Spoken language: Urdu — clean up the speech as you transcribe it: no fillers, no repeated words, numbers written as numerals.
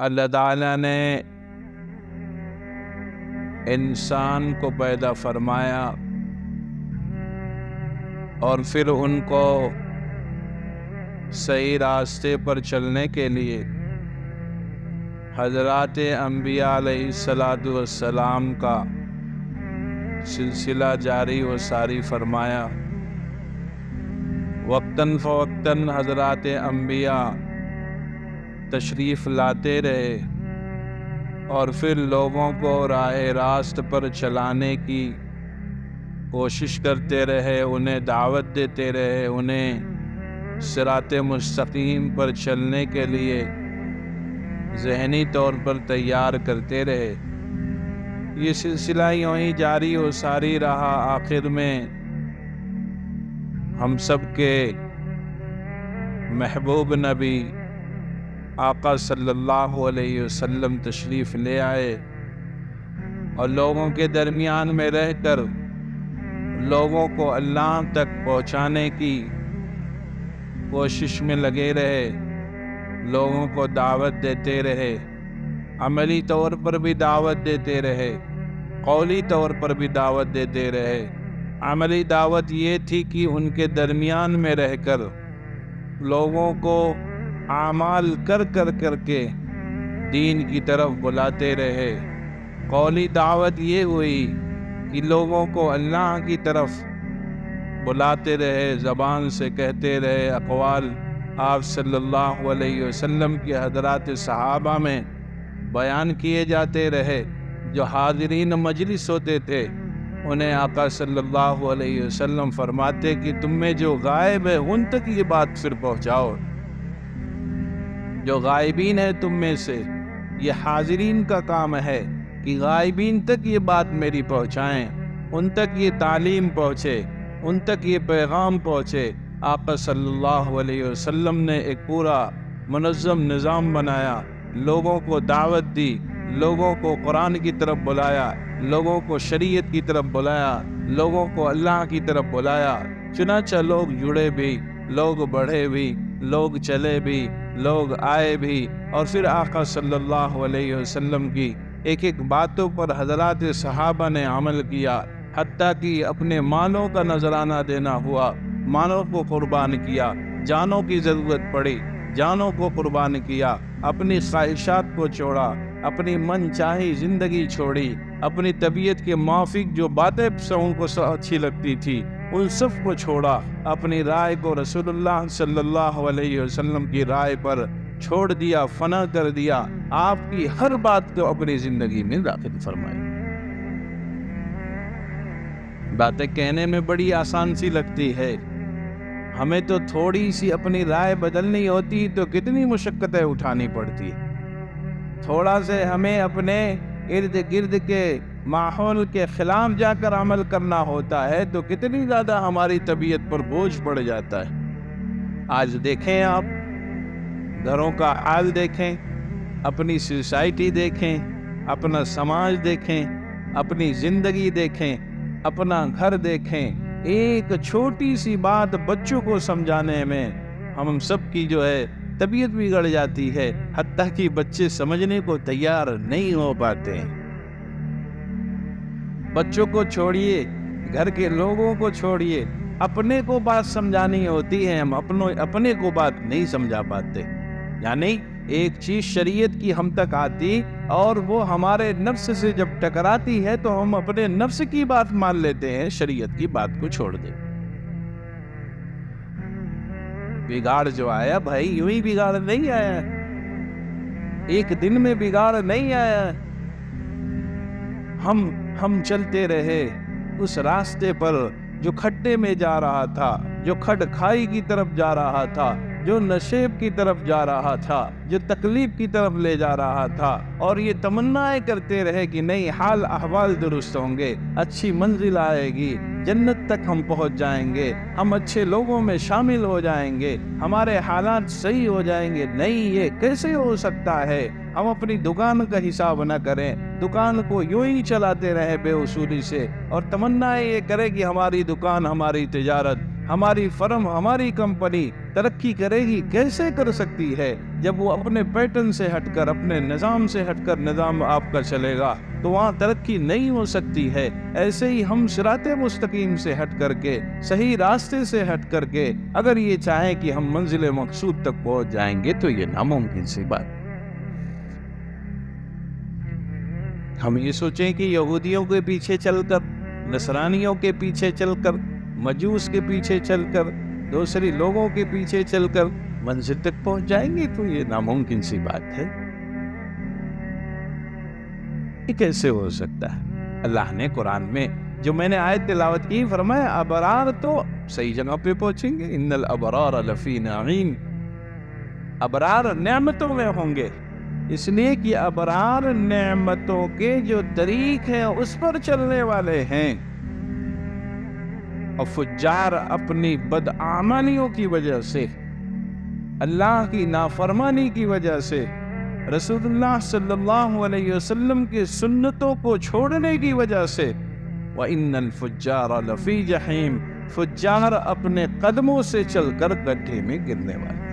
اللہ تعالیٰ نے انسان کو پیدا فرمایا اور پھر ان کو صحیح راستے پر چلنے کے لیے حضرات انبیاء علیہ السلام کا سلسلہ جاری و ساری فرمایا۔ وقتاً فوقتاً حضرات انبیاء تشریف لاتے رہے اور پھر لوگوں کو راہ راست پر چلانے کی کوشش کرتے رہے، انہیں دعوت دیتے رہے، انہیں صراط مستقیم پر چلنے کے لیے ذہنی طور پر تیار کرتے رہے۔ یہ سلسلہ یوں ہی جاری و ساری رہا۔ آخر میں ہم سب کے محبوب نبی آقا صلی اللہ علیہ وسلم تشریف لے آئے اور لوگوں کے درمیان میں رہ کر لوگوں کو اللہ تک پہنچانے کی کوشش میں لگے رہے، لوگوں کو دعوت دیتے رہے، عملی طور پر بھی دعوت دیتے رہے، قولی طور پر بھی دعوت دیتے رہے۔ عملی دعوت یہ تھی کہ ان کے درمیان میں رہ کر لوگوں کو اعمال کر کے دین کی طرف بلاتے رہے۔ قولی دعوت یہ ہوئی کہ لوگوں کو اللہ کی طرف بلاتے رہے، زبان سے کہتے رہے، اقوال آپ صلی اللہ علیہ وسلم کے حضرات صحابہ میں بیان کیے جاتے رہے۔ جو حاضرین مجلس ہوتے تھے انہیں آقا صلی اللہ علیہ وسلم فرماتے کہ تم میں جو غائب ہے ان تک یہ بات پھر پہنچاؤ، جو غائبین ہے تم میں سے، یہ حاضرین کا کام ہے کہ غائبین تک یہ بات میری پہنچائیں، ان تک یہ تعلیم پہنچے، ان تک یہ پیغام پہنچے۔ آقا صلی اللہ علیہ وسلم نے ایک پورا منظم نظام بنایا، لوگوں کو دعوت دی، لوگوں کو قرآن کی طرف بلایا، لوگوں کو شریعت کی طرف بلایا، لوگوں کو اللہ کی طرف بلایا۔ چنانچہ لوگ جڑے بھی، لوگ بڑھے بھی، لوگ چلے بھی، لوگ آئے بھی، اور پھر آقا صلی اللہ علیہ وسلم کی ایک ایک باتوں پر حضرات صحابہ نے عمل کیا، حتیٰ کہ اپنے مالوں کا نذرانہ دینا ہوا، مالوں کو قربان کیا، جانوں کی ضرورت پڑی، جانوں کو قربان کیا، اپنی خواہشات کو چھوڑا، اپنی من چاہی زندگی چھوڑی، اپنی طبیعت کے موافق جو باتیں ان کو اچھی لگتی تھی ان سب کو چھوڑا، اپنی رائے کو رسول اللہ صلی اللہ علیہ وسلم کی رائے پر چھوڑ دیا، فنا کر دیا، آپ کی ہر بات کو اپنی زندگی میں داخل فرمائی۔ باتیں کہنے میں بڑی آسان سی لگتی ہے، ہمیں تو تھوڑی سی اپنی رائے بدلنی ہوتی تو کتنی مشقتیں اٹھانی پڑتی، تھوڑا سے ہمیں اپنے ارد گرد کے ماحول کے خلاف جا کر عمل کرنا ہوتا ہے تو کتنی زیادہ ہماری طبیعت پر بوجھ پڑ جاتا ہے۔ آج دیکھیں، آپ گھروں کا حال دیکھیں، اپنی سوسائٹی دیکھیں، اپنا سماج دیکھیں، اپنی زندگی دیکھیں، اپنا گھر دیکھیں، ایک چھوٹی سی بات بچوں کو سمجھانے میں ہم سب کی جو ہے طبیعت بگڑ جاتی ہے، حتیٰ کہ بچے سمجھنے کو تیار نہیں ہو پاتے ہیں۔ بچوں کو چھوڑیے، گھر کے لوگوں کو چھوڑیے، اپنے کو بات سمجھانی ہوتی ہے، ہم اپنے کو بات نہیں سمجھا پاتے۔ یعنی ایک چیز شریعت کی ہم تک آتی اور وہ ہمارے نفس سے جب ٹکراتی ہے تو ہم اپنے نفس کی بات مان لیتے ہیں، شریعت کی بات کو چھوڑ دیں۔ بگاڑ جو آیا بھائی یوں ہی بگاڑ نہیں آیا، ایک دن میں بگاڑ نہیں آیا۔ ہم چلتے رہے اس راستے پر جو کھڈے میں جا رہا تھا، جو کھڈ کھائی کی طرف جا رہا تھا، جو نشیب کی طرف جا رہا تھا، جو تکلیف کی طرف لے جا رہا تھا، اور یہ تمنائیں کرتے رہے کہ نہیں حال احوال درست ہوں گے، اچھی منزل آئے گی، جنت تک ہم پہنچ جائیں گے، ہم اچھے لوگوں میں شامل ہو جائیں گے، ہمارے حالات صحیح ہو جائیں گے۔ نہیں، یہ کیسے ہو سکتا ہے؟ ہم اپنی دکان کا حساب نہ کریں، دکان کو یوں ہی چلاتے رہے بے اصولی سے، اور تمنا یہ کرے کہ ہماری دکان، ہماری تجارت، ہماری فرم، ہماری کمپنی ترقی کرے گی کیسے کر سکتی ہے جب وہ اپنے پیٹرن سے ہٹ کر، اپنے نظام سے ہٹ کر نظام آپ کا چلے گا تو وہاں ترقی نہیں ہو سکتی ہے۔ ایسے ہی ہم صراط مستقیم سے ہٹ کر کے، صحیح راستے سے ہٹ کر کے اگر یہ چاہیں کہ ہم منزل مقصود تک پہنچ جائیں گے تو یہ ناممکن سی بات۔ ہم یہ سوچیں کہ یہودیوں کے پیچھے چل کر، نصرانیوں کے پیچھے چل کر، مجوس کے پیچھے چل کر، دوسری لوگوں کے پیچھے چل کر منزل تک پہنچ جائیں گے تو یہ ناممکن سی بات ہے۔ یہ کیسے ہو سکتا ہے؟ اللہ نے قرآن میں جو میں نے آیت تلاوت کی فرمایا ابرار تو صحیح جگہ پہ پہنچیں گے، ان الابرار لفی نعیم، ابرار نعمتوں میں ہوں گے، اس لیے کہ ابرار نعمتوں کے جو طریق ہیں اس پر چلنے والے ہیں، اور فجار اپنی بدعملیوں کی وجہ سے، اللہ کی نافرمانی کی وجہ سے، رسول اللہ صلی اللہ علیہ وسلم کی سنتوں کو چھوڑنے کی وجہ سے، وَإِنَّ الْفُجَّارَ لَفِي جَحِيمٍ، فجار اپنے قدموں سے چل کر گڈھے میں گرنے والے۔